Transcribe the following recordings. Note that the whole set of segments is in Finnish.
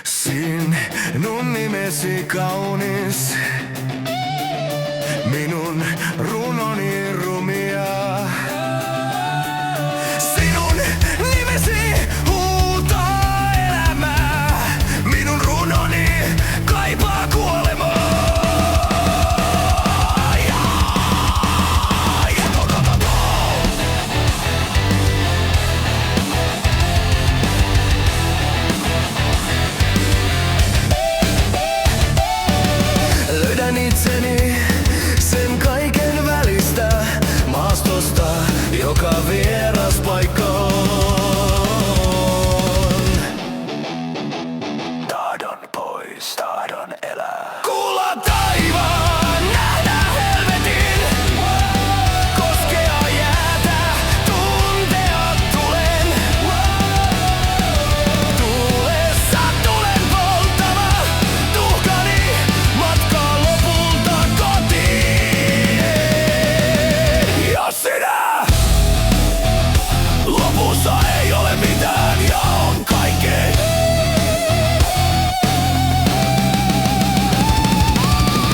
Sinun nimesi kaunis, minun runoni rumia. Sinun nimesi huutaa elämää, minun runoni kaipaa kuolemaa. Löydän itseni sen kaiken välistä, maastosta, joka vieras paikka on. Tahdon pois, tahdon elää. Kuulla taivaan, nähdä helvetin, koskea jäätä, tuntea tulen. Tuulessa tulen polttava, tuhkani matkaa lopulta kotiin. Jos sinä lopussa ei ole mitään ja on kaikkea.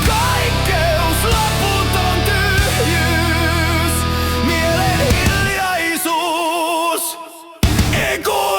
Kaikkeus, loputon tyhjyys, mielen hiljaisuus, ego.